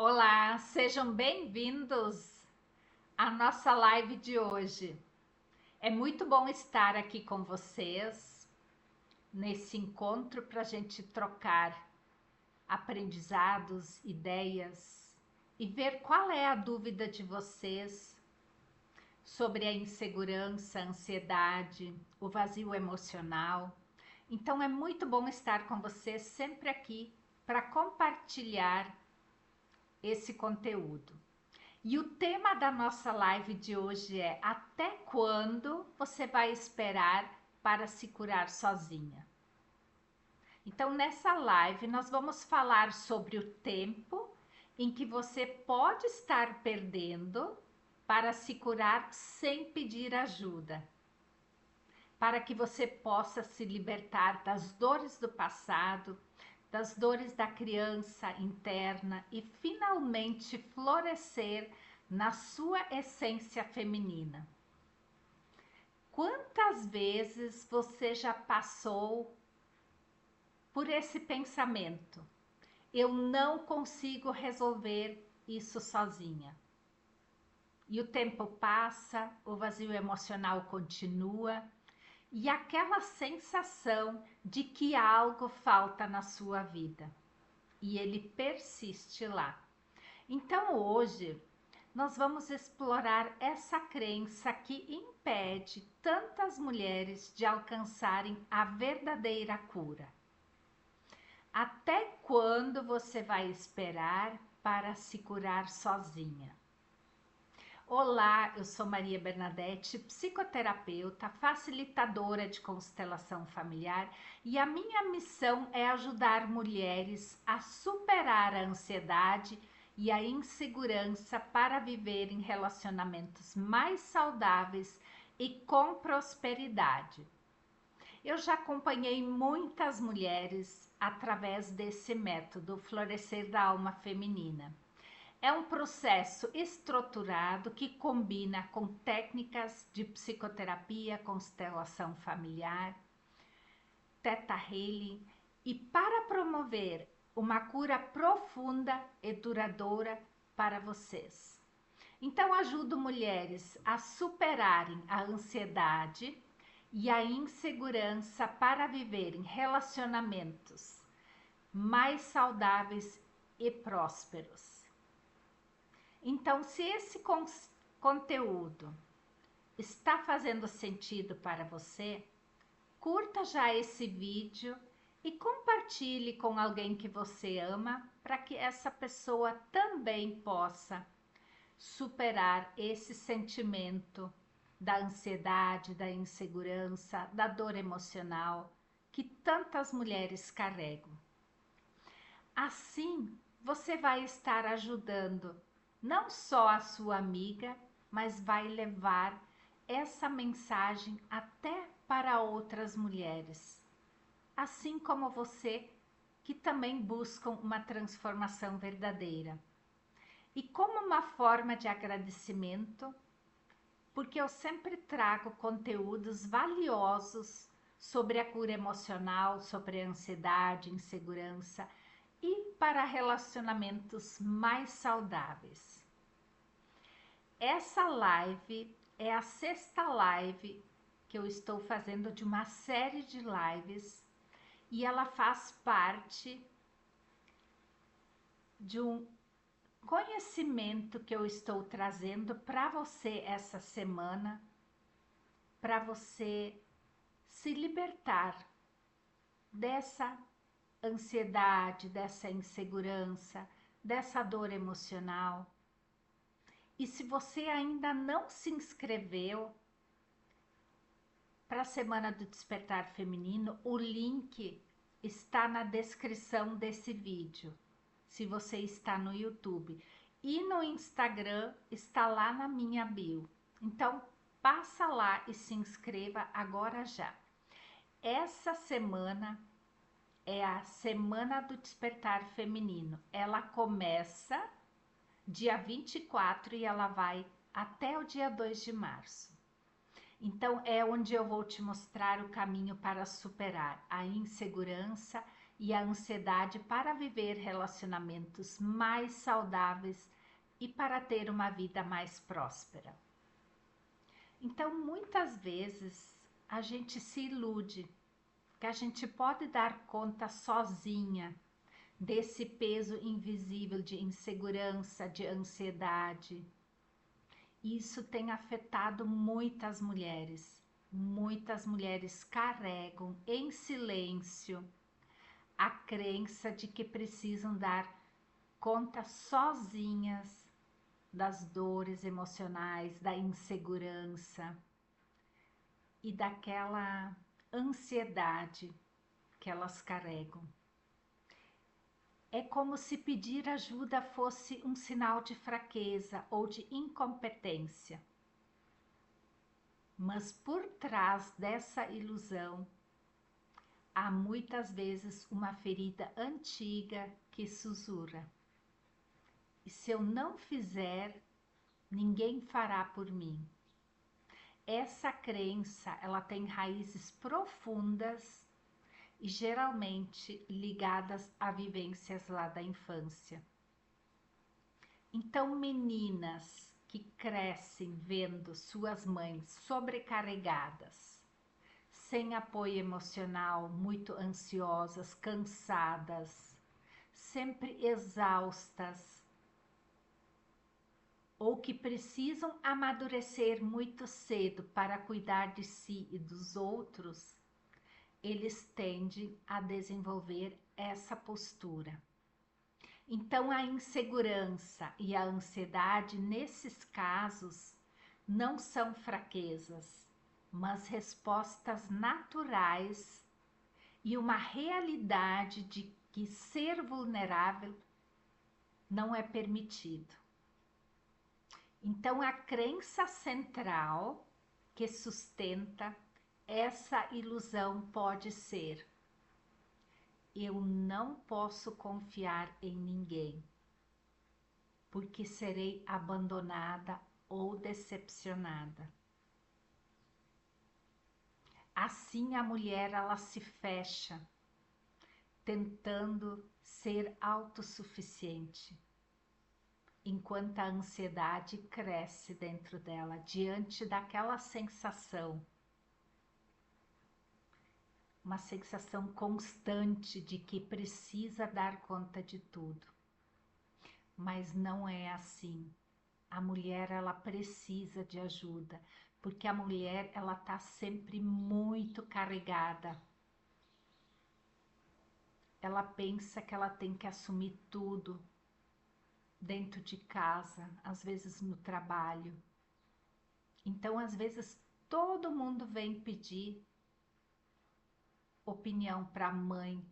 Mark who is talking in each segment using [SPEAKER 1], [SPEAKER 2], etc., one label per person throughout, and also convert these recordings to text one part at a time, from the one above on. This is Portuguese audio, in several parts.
[SPEAKER 1] Olá, sejam bem-vindos à nossa live de hoje. É muito bom estar aqui com vocês nesse encontro para a gente trocar aprendizados, ideias e ver qual é a dúvida de vocês sobre a insegurança, a ansiedade, o vazio emocional. Então é muito bom estar com vocês sempre aqui para compartilhar esse conteúdo. E o tema da nossa live de hoje é: até quando você vai esperar para se curar sozinha? Então, nessa live, nós vamos falar sobre o tempo em que você pode estar perdendo para se curar sem pedir ajuda, para que você possa se libertar das dores do passado, das dores da criança interna e finalmente florescer na sua essência feminina. Quantas vezes você já passou por esse pensamento? Eu não consigo resolver isso sozinha. E o tempo passa, o vazio emocional continua e aquela sensação de que algo falta na sua vida. E ele persiste lá. Então hoje nós vamos explorar essa crença que impede tantas mulheres de alcançarem a verdadeira cura. Até quando você vai esperar para se curar sozinha? Olá, eu sou Maria Bernadette, psicoterapeuta, facilitadora de constelação familiar, e a minha missão é ajudar mulheres a superar a ansiedade e a insegurança para viver em relacionamentos mais saudáveis e com prosperidade. Eu já acompanhei muitas mulheres através desse método Florescer da Alma Feminina. É um processo estruturado que combina com técnicas de psicoterapia, constelação familiar, Theta Healing e para promover uma cura profunda e duradoura para vocês. Então, ajudo mulheres a superarem a ansiedade e a insegurança para viverem relacionamentos mais saudáveis e prósperos. Então, se esse conteúdo está fazendo sentido para você, curta já esse vídeo e compartilhe com alguém que você ama para que essa pessoa também possa superar esse sentimento da ansiedade, da insegurança, da dor emocional que tantas mulheres carregam. Assim, você vai estar ajudando não só a sua amiga, mas vai levar essa mensagem até para outras mulheres, assim como você, que também buscam uma transformação verdadeira. E como uma forma de agradecimento, porque eu sempre trago conteúdos valiosos sobre a cura emocional, sobre a ansiedade, insegurança e para relacionamentos mais saudáveis. Essa live é a sexta live que eu estou fazendo de uma série de lives e ela faz parte de um conhecimento que eu estou trazendo para você essa semana, para você se libertar dessa ansiedade, dessa insegurança, dessa dor emocional. E se você ainda não se inscreveu para a Semana do Despertar Feminino, o link está na descrição desse vídeo, se você está no YouTube. E no Instagram está lá na minha bio. Então, passa lá e se inscreva agora já. Essa semana é a Semana do Despertar Feminino. Ela começa dia 24 e ela vai até o dia 2 de março. Então, é onde eu vou te mostrar o caminho para superar a insegurança e a ansiedade para viver relacionamentos mais saudáveis e para ter uma vida mais próspera. Então, muitas vezes a gente se ilude que a gente pode dar conta sozinha desse peso invisível de insegurança, de ansiedade. Isso tem afetado muitas mulheres. Muitas mulheres carregam em silêncio a crença de que precisam dar conta sozinhas das dores emocionais, da insegurança e daquela ansiedade que elas carregam. É como se pedir ajuda fosse um sinal de fraqueza ou de incompetência. Mas por trás dessa ilusão, há muitas vezes uma ferida antiga que sussurra: e se eu não fizer, ninguém fará por mim. Essa crença, ela tem raízes profundas e geralmente ligadas a vivências lá da infância. Então, meninas que crescem vendo suas mães sobrecarregadas, sem apoio emocional, muito ansiosas, cansadas, sempre exaustas, ou que precisam amadurecer muito cedo para cuidar de si e dos outros, eles tendem a desenvolver essa postura. Então, a insegurança e a ansiedade, nesses casos, não são fraquezas, mas respostas naturais e uma realidade de que ser vulnerável não é permitido. Então, a crença central que sustenta essa ilusão pode ser: eu não posso confiar em ninguém, porque serei abandonada ou decepcionada. Assim a mulher, ela se fecha, tentando ser autossuficiente, enquanto a ansiedade cresce dentro dela, diante daquela sensação, uma sensação constante de que precisa dar conta de tudo. Mas não é assim. A mulher, ela precisa de ajuda, porque a mulher, ela tá sempre muito carregada. Ela pensa que ela tem que assumir tudo dentro de casa, às vezes no trabalho. Então, às vezes, todo mundo vem pedir opinião para a mãe,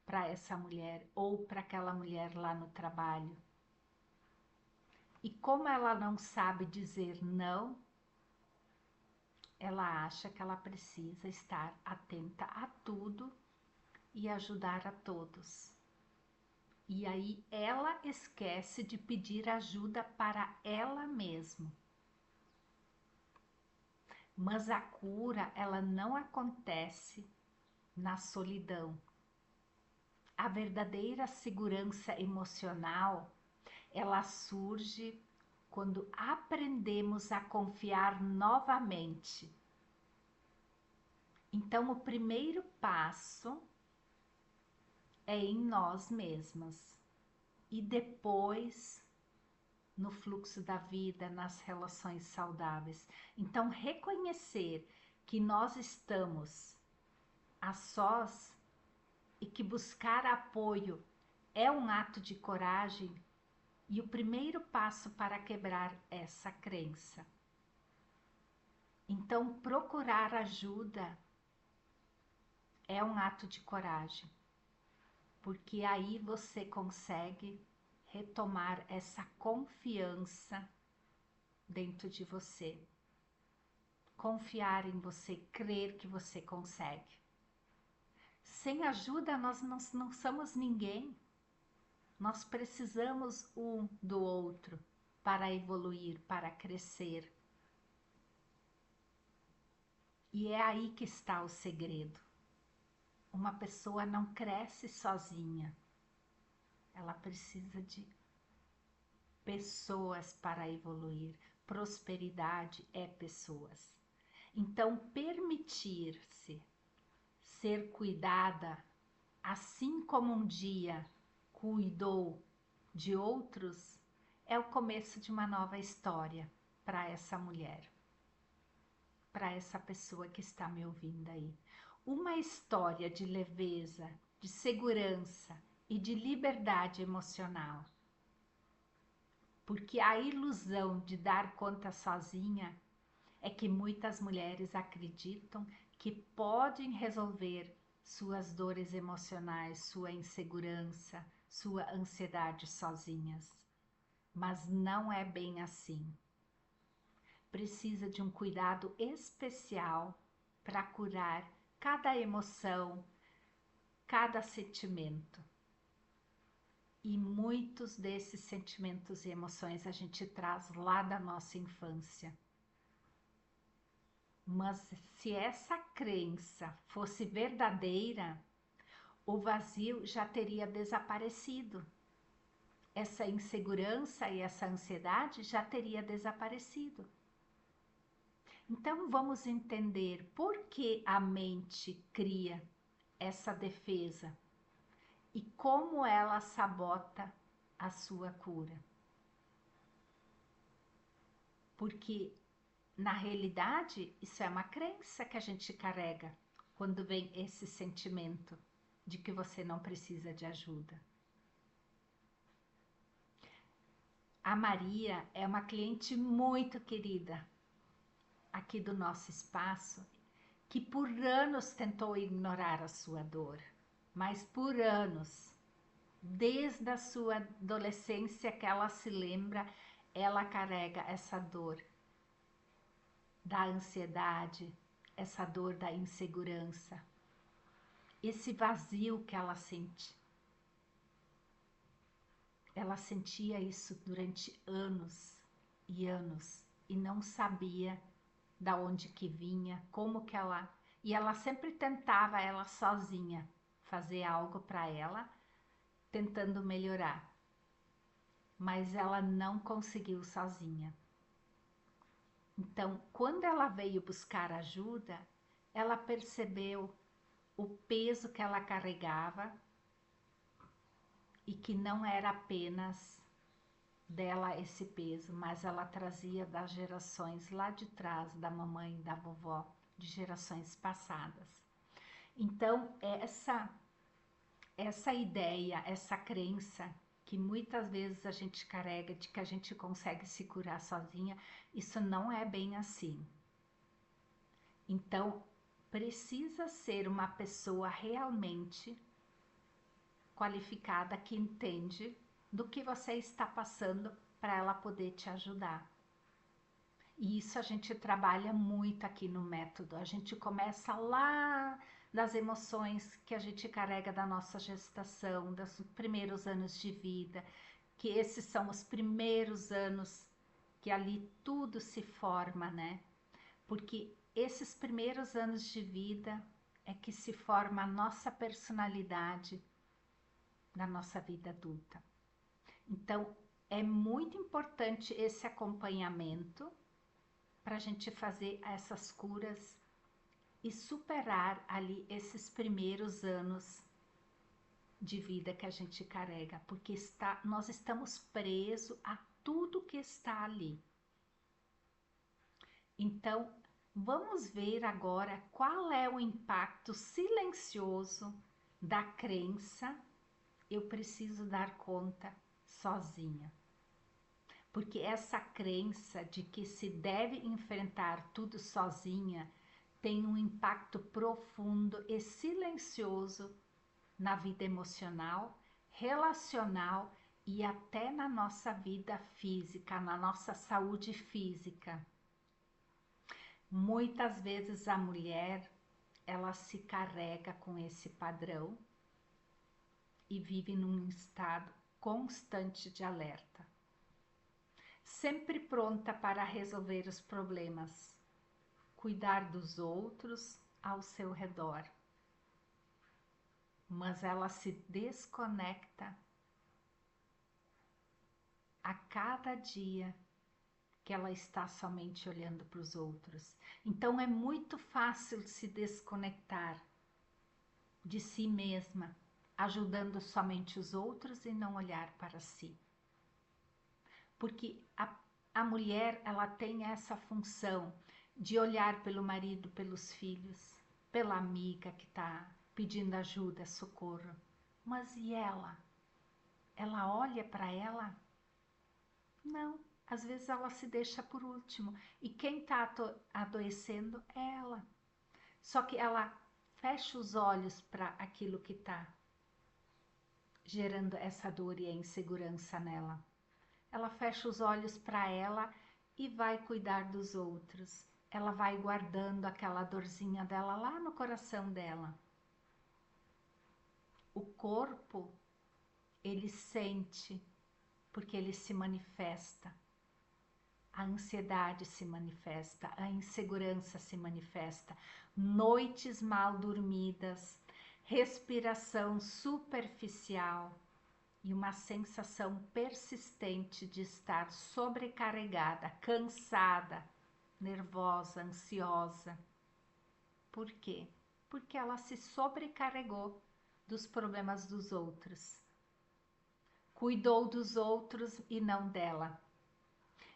[SPEAKER 1] para essa mulher ou para aquela mulher lá no trabalho. E como ela não sabe dizer não, ela acha que ela precisa estar atenta a tudo e ajudar a todos. E aí ela esquece de pedir ajuda para ela mesma. Mas a cura, ela não acontece na solidão. A verdadeira segurança emocional, ela surge quando aprendemos a confiar novamente. Então, o primeiro passo é em nós mesmas e depois no fluxo da vida, nas relações saudáveis. Então, reconhecer que nós estamos a sós e que buscar apoio é um ato de coragem e o primeiro passo para quebrar essa crença. Então, procurar ajuda é um ato de coragem, porque aí você consegue retomar essa confiança dentro de você. Confiar em você, crer que você consegue. Sem ajuda, nós não somos ninguém. Nós precisamos um do outro para evoluir, para crescer. E é aí que está o segredo. Uma pessoa não cresce sozinha. Ela precisa de pessoas para evoluir. Prosperidade é pessoas. Então, permitir-se ser cuidada, assim como um dia cuidou de outros, é o começo de uma nova história para essa mulher, para essa pessoa que está me ouvindo aí. Uma história de leveza, de segurança e de liberdade emocional. Porque a ilusão de dar conta sozinha é que muitas mulheres acreditam que podem resolver suas dores emocionais, sua insegurança, sua ansiedade sozinhas. Mas não é bem assim. Precisa de um cuidado especial para curar cada emoção, cada sentimento. E muitos desses sentimentos e emoções a gente traz lá da nossa infância. Mas se essa crença fosse verdadeira, o vazio já teria desaparecido. Essa insegurança e essa ansiedade já teria desaparecido. Então vamos entender por que a mente cria essa defesa e como ela sabota a sua cura. Porque na realidade isso é uma crença que a gente carrega quando vem esse sentimento de que você não precisa de ajuda. A Maria é uma cliente muito querida aqui do nosso espaço, que por anos tentou ignorar a sua dor, mas por anos, desde a sua adolescência que ela se lembra, ela carrega essa dor da ansiedade, essa dor da insegurança, esse vazio que ela sente. Ela sentia isso durante anos e anos e não sabia da onde que vinha, como que ela... E ela sempre tentava, ela sozinha, fazer algo para ela, tentando melhorar. Mas ela não conseguiu sozinha. Então, quando ela veio buscar ajuda, ela percebeu o peso que ela carregava e que não era apenas dela esse peso, mas ela trazia das gerações lá de trás, da mamãe, da vovó, de gerações passadas. Então, essa ideia, essa crença que muitas vezes a gente carrega de que a gente consegue se curar sozinha, isso não é bem assim. Então, precisa ser uma pessoa realmente qualificada que entende do que você está passando para ela poder te ajudar. E isso a gente trabalha muito aqui no método. A gente começa lá das emoções que a gente carrega da nossa gestação, dos primeiros anos de vida, que esses são os primeiros anos que ali tudo se forma, né? Porque esses primeiros anos de vida é que se forma a nossa personalidade na nossa vida adulta. Então, é muito importante esse acompanhamento para a gente fazer essas curas e superar ali esses primeiros anos de vida que a gente carrega, porque nós estamos presos a tudo que está ali. Então, vamos ver agora qual é o impacto silencioso da crença eu preciso dar conta sozinha. Porque essa crença de que se deve enfrentar tudo sozinha tem um impacto profundo e silencioso na vida emocional, relacional e até na nossa vida física, na nossa saúde física. Muitas vezes a mulher, ela se carrega com esse padrão e vive num estado constante de alerta, sempre pronta para resolver os problemas, cuidar dos outros ao seu redor. mas ela se desconecta a cada dia que ela está somente olhando para os outros. Então é muito fácil se desconectar de si mesma, ajudando somente os outros e não olhar para si. Porque a mulher, ela tem essa função de olhar pelo marido, pelos filhos, pela amiga que está pedindo ajuda, socorro. Mas e ela? Ela olha para ela? Não. Às vezes ela se deixa por último. E quem está adoecendo é ela. Só que ela fecha os olhos para aquilo que está gerando essa dor e a insegurança nela. Ela fecha os olhos para ela e vai cuidar dos outros. Ela vai guardando aquela dorzinha dela lá no coração dela. O corpo, ele sente, porque ele se manifesta. A ansiedade se manifesta, a insegurança se manifesta, noites mal dormidas, respiração superficial e uma sensação persistente de estar sobrecarregada, cansada, nervosa, ansiosa. Por quê? Porque ela se sobrecarregou dos problemas dos outros. Cuidou dos outros e não dela.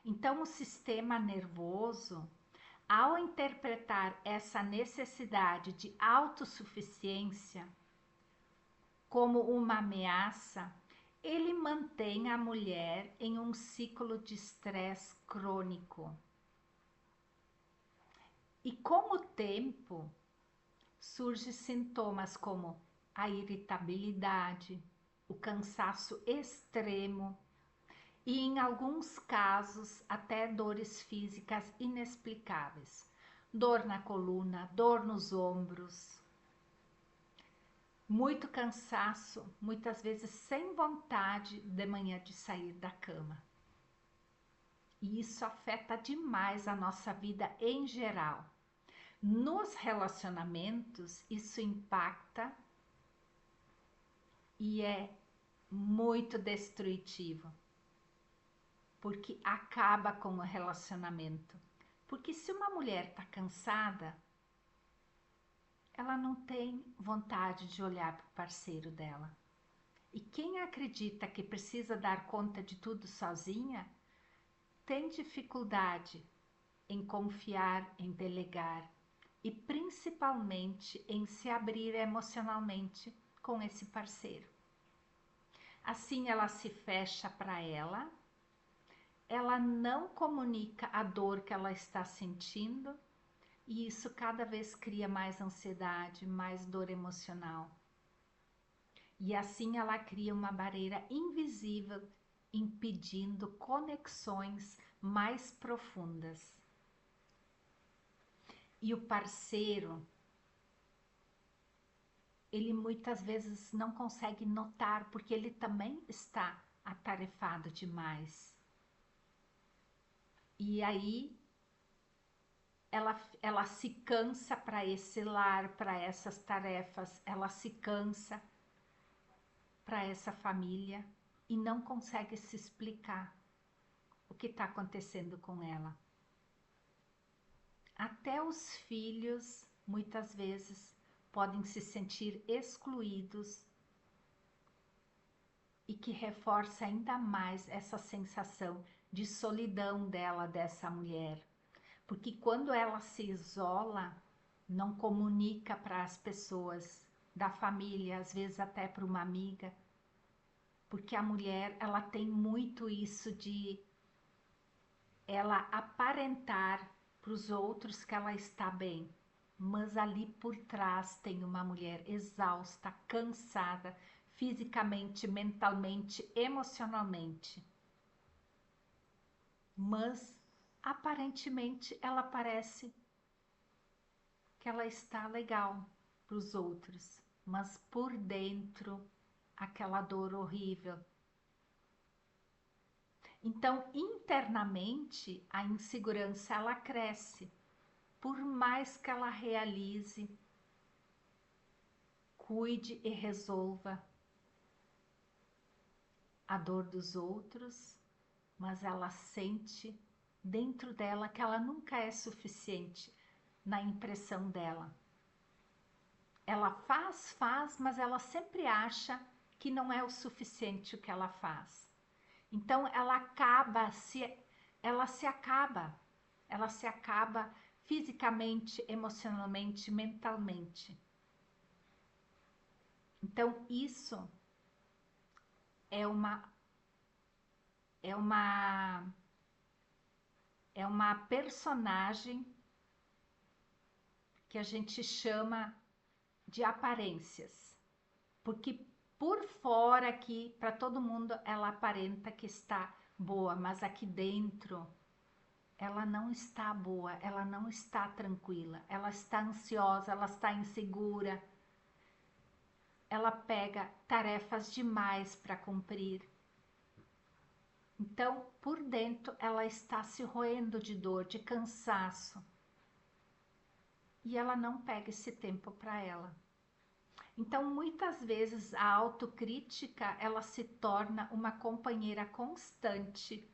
[SPEAKER 1] Então, o sistema nervoso, ao interpretar essa necessidade de autossuficiência como uma ameaça, ele mantém a mulher em um ciclo de estresse crônico. E com o tempo, surgem sintomas como a irritabilidade, o cansaço extremo, e em alguns casos até dores físicas inexplicáveis. Dor na coluna, dor nos ombros, muito cansaço, muitas vezes sem vontade de manhã de sair da cama. E isso afeta demais a nossa vida em geral. Nos relacionamentos, isso impacta e é muito destrutivo, porque acaba com o relacionamento. Porque se uma mulher está cansada, ela não tem vontade de olhar para o parceiro dela. E quem acredita que precisa dar conta de tudo sozinha, tem dificuldade em confiar, em delegar e principalmente em se abrir emocionalmente com esse parceiro. Assim ela se fecha para ela não comunica a dor que ela está sentindo e isso cada vez cria mais ansiedade, mais dor emocional. E assim ela cria uma barreira invisível, impedindo conexões mais profundas. E o parceiro, ele muitas vezes não consegue notar, porque ele também está atarefado demais. E aí ela se cansa para esse lar, para essas tarefas, ela se cansa para essa família e não consegue se explicar o que está acontecendo com ela. Até os filhos, muitas vezes, podem se sentir excluídos e que reforça ainda mais essa sensação de solidão dela, dessa mulher. Porque quando ela se isola, não comunica para as pessoas da família, às vezes até para uma amiga, porque a mulher, ela tem muito isso de ela aparentar para os outros que ela está bem, mas ali por trás tem uma mulher exausta, cansada, fisicamente, mentalmente, emocionalmente. Mas aparentemente ela parece que ela está legal para os outros, mas por dentro aquela dor horrível. Então, internamente, a insegurança ela cresce, por mais que ela realize cuide e resolva a dor dos outros, mas ela sente dentro dela que ela nunca é suficiente na impressão dela. Ela faz, mas ela sempre acha que não é o suficiente o que ela faz. Então ela se acaba fisicamente, emocionalmente, mentalmente. Então isso é uma personagem que a gente chama de aparências, porque por fora aqui, para todo mundo, ela aparenta que está boa, mas aqui dentro ela não está boa, ela não está tranquila, ela está ansiosa, ela está insegura, ela pega tarefas demais para cumprir. Então, por dentro, ela está se roendo de dor, de cansaço. E ela não pega esse tempo para ela. Então, muitas vezes, a autocrítica, ela se torna uma companheira constante,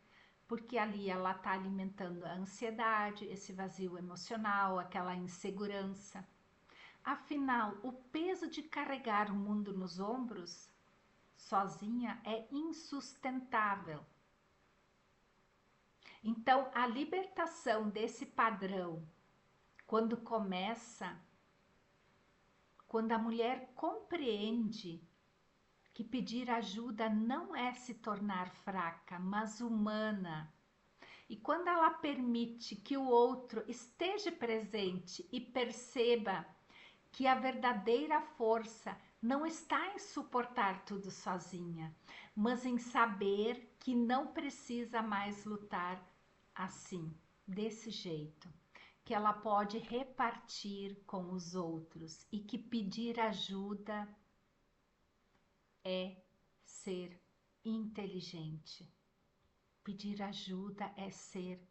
[SPEAKER 1] porque ali ela está alimentando a ansiedade, esse vazio emocional, aquela insegurança. Afinal, o peso de carregar o mundo nos ombros, sozinha, é insustentável. Então, a libertação desse padrão, quando a mulher compreende que pedir ajuda não é se tornar fraca, mas humana. E quando ela permite que o outro esteja presente e perceba que a verdadeira força não está em suportar tudo sozinha, mas em saber que não precisa mais lutar assim, desse jeito, que ela pode repartir com os outros e que pedir ajuda é ser inteligente. Pedir ajuda é ser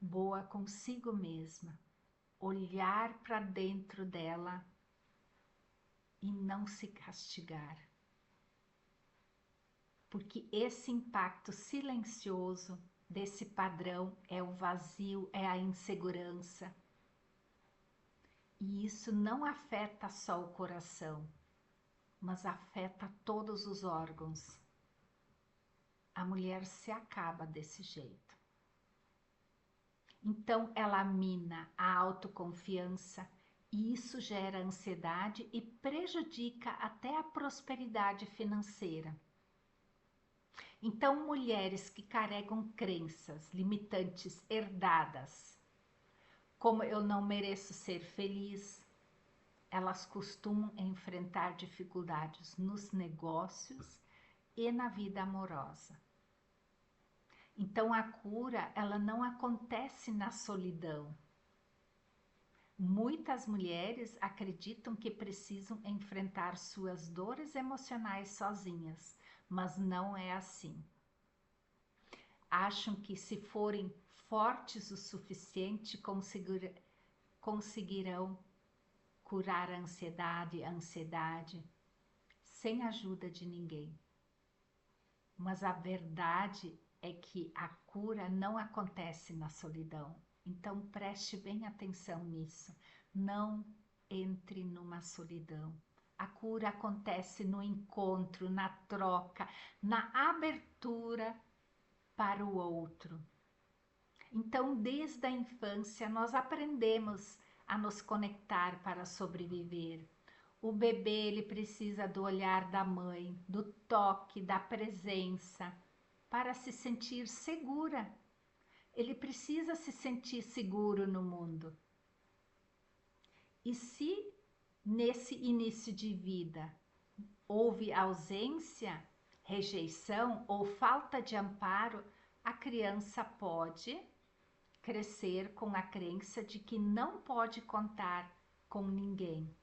[SPEAKER 1] boa consigo mesma, olhar para dentro dela e não se castigar. Porque esse impacto silencioso desse padrão é o vazio, é a insegurança. E isso não afeta só o coração, mas afeta todos os órgãos. A mulher se acaba desse jeito. Então ela mina a autoconfiança e isso gera ansiedade e prejudica até a prosperidade financeira. Então, mulheres que carregam crenças limitantes herdadas, como eu não mereço ser feliz, elas costumam enfrentar dificuldades nos negócios e na vida amorosa. Então, a cura, ela não acontece na solidão. Muitas mulheres acreditam que precisam enfrentar suas dores emocionais sozinhas, mas não é assim. Acham que se forem fortes o suficiente conseguirão curar a ansiedade sem ajuda de ninguém. Mas a verdade é que a cura não acontece na solidão. Então preste bem atenção nisso. Não entre numa solidão. A cura acontece no encontro, na troca, na abertura para o outro. Então, desde a infância, nós aprendemos a nos conectar para sobreviver. O bebê, ele precisa do olhar da mãe, do toque, da presença, para se sentir segura. Ele precisa se sentir seguro no mundo. E se nesse início de vida houve ausência, rejeição ou falta de amparo, a criança pode crescer com a crença de que não pode contar com ninguém.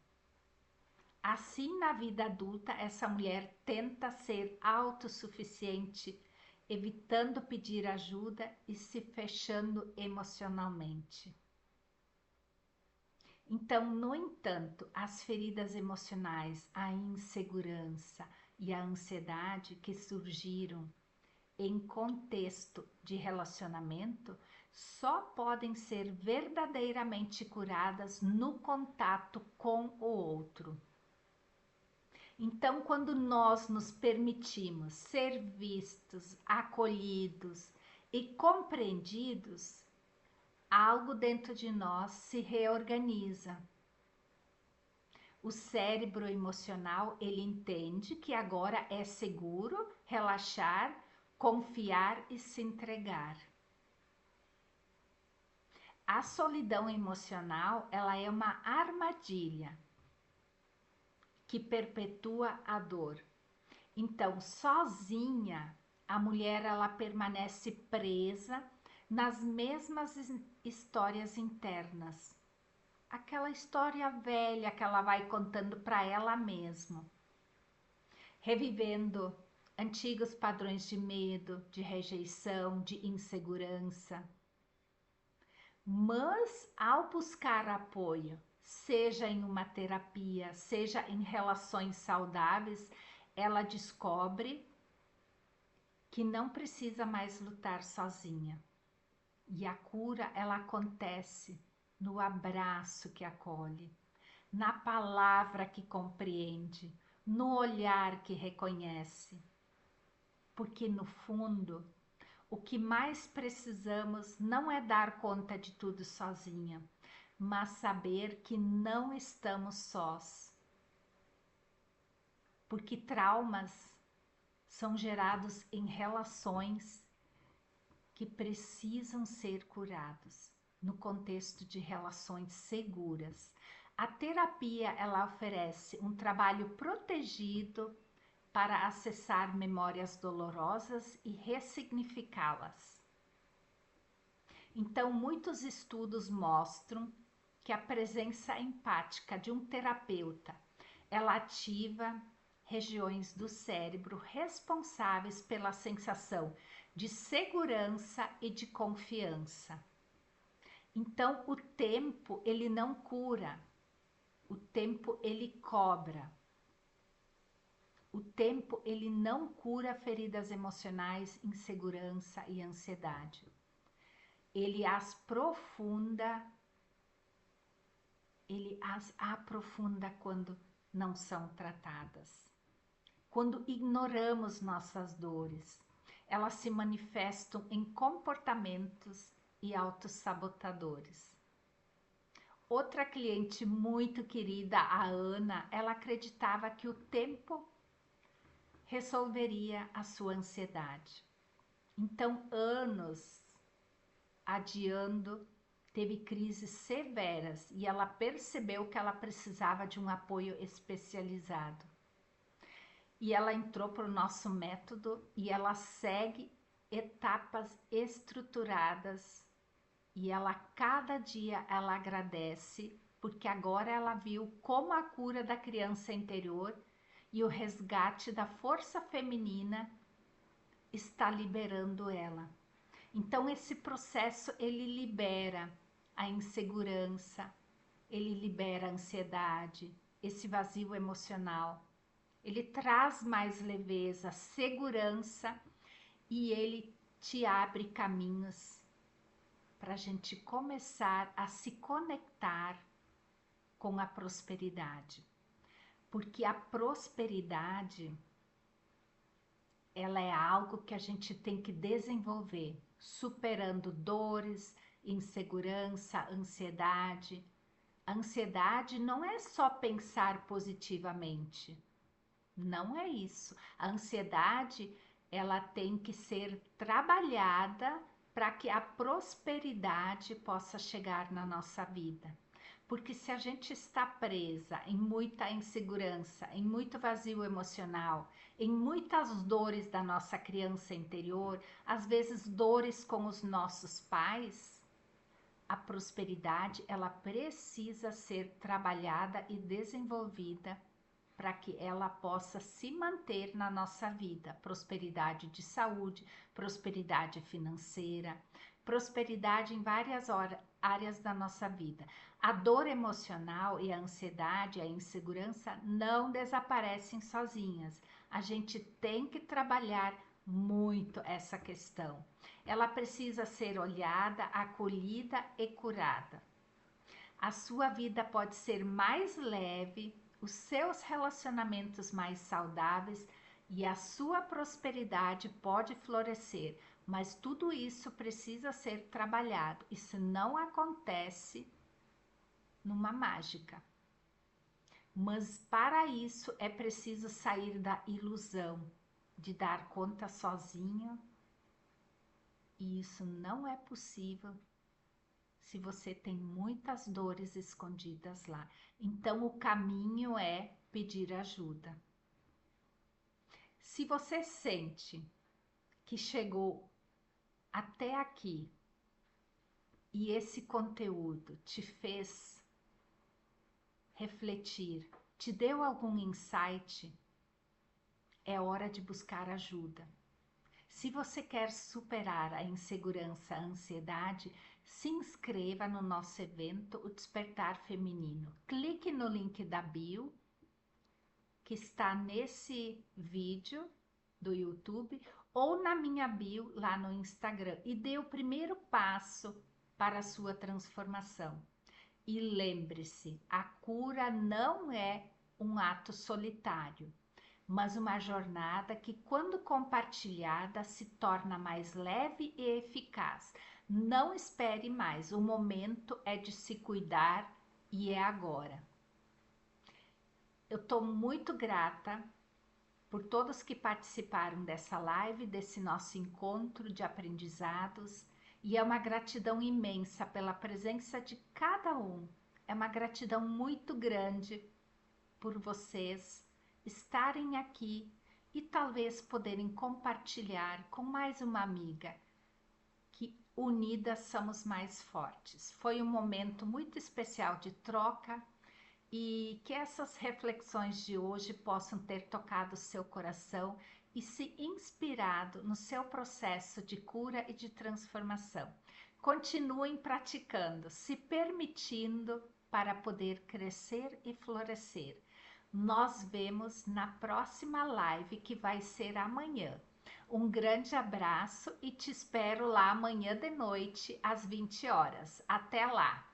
[SPEAKER 1] Assim, na vida adulta, essa mulher tenta ser autossuficiente, evitando pedir ajuda e se fechando emocionalmente. Então, no entanto, as feridas emocionais, a insegurança e a ansiedade que surgiram em contexto de relacionamento só podem ser verdadeiramente curadas no contato com o outro. Então, quando nós nos permitimos ser vistos, acolhidos e compreendidos, algo dentro de nós se reorganiza. O cérebro emocional, ele entende que agora é seguro relaxar, confiar e se entregar. A solidão emocional, ela é uma armadilha que perpetua a dor. Então, sozinha, a mulher ela permanece presa nas mesmas histórias internas. Aquela história velha que ela vai contando para ela mesma, revivendo antigos padrões de medo, de rejeição, de insegurança. Mas ao buscar apoio, seja em uma terapia, seja em relações saudáveis, ela descobre que não precisa mais lutar sozinha. E a cura, ela acontece no abraço que acolhe, na palavra que compreende, no olhar que reconhece. Porque no fundo, o que mais precisamos não é dar conta de tudo sozinha, mas saber que não estamos sós. Porque traumas são gerados em relações que precisam ser curados no contexto de relações seguras. A terapia, ela oferece um trabalho protegido para acessar memórias dolorosas e ressignificá-las. Então, muitos estudos mostram que a presença empática de um terapeuta, ela ativa regiões do cérebro responsáveis pela sensação de segurança e de confiança. Então, o tempo, ele não cura, o tempo, ele cobra. O tempo, ele não cura feridas emocionais, insegurança e ansiedade. Ele as aprofunda quando não são tratadas. Quando ignoramos nossas dores, elas se manifestam em comportamentos e autossabotadores. Outra cliente muito querida, a Ana, ela acreditava que o tempo resolveria a sua ansiedade. Então, anos adiando, teve crises severas e ela percebeu que ela precisava de um apoio especializado. E ela entrou para o nosso método e ela segue etapas estruturadas e ela cada dia ela agradece porque agora ela viu como a cura da criança interior e o resgate da força feminina está liberando ela. Então esse processo ele libera a insegurança, ele libera a ansiedade, esse vazio emocional. Ele traz mais leveza, segurança e ele te abre caminhos para a gente começar a se conectar com a prosperidade. Porque a prosperidade, ela é algo que a gente tem que desenvolver, superando dores, insegurança, ansiedade. A ansiedade não é só pensar positivamente. Não é isso. A ansiedade, ela tem que ser trabalhada para que a prosperidade possa chegar na nossa vida. Porque se a gente está presa em muita insegurança, em muito vazio emocional, em muitas dores da nossa criança interior, às vezes dores com os nossos pais, a prosperidade ela precisa ser trabalhada e desenvolvida para que ela possa se manter na nossa vida. Prosperidade de saúde, prosperidade financeira, prosperidade em várias áreas da nossa vida. A dor emocional e a ansiedade, a insegurança não desaparecem sozinhas. A gente tem que trabalhar muito essa questão. Ela precisa ser olhada, acolhida e curada. A sua vida pode ser mais leve, os seus relacionamentos mais saudáveis e a sua prosperidade pode florescer, mas tudo isso precisa ser trabalhado. Isso não acontece numa mágica. Mas para isso é preciso sair da ilusão de dar conta sozinho, e isso não é possível se você tem muitas dores escondidas lá. Então o caminho é pedir ajuda. Se você sente que chegou até aqui e esse conteúdo te fez refletir, te deu algum insight, é hora de buscar ajuda. Se você quer superar a insegurança, a ansiedade, se inscreva no nosso evento, o Despertar Feminino. Clique no link da bio, que está nesse vídeo do YouTube, ou na minha bio lá no Instagram, e dê o primeiro passo para a sua transformação. E lembre-se, a cura não é um ato solitário, mas uma jornada que, quando compartilhada, se torna mais leve e eficaz. Não espere mais, o momento é de se cuidar e é agora. Eu estou muito grata por todos que participaram dessa live, desse nosso encontro de aprendizados, e é uma gratidão imensa pela presença de cada um. É uma gratidão muito grande por vocês estarem aqui e talvez poderem compartilhar com mais uma amiga, que unidas somos mais fortes. Foi um momento muito especial de troca e que essas reflexões de hoje possam ter tocado seu coração e se inspirado no seu processo de cura e de transformação. Continuem praticando, se permitindo para poder crescer e florescer. Nós vemos na próxima live, que vai ser amanhã. Um grande abraço e te espero lá amanhã de noite às 20 horas. Até lá!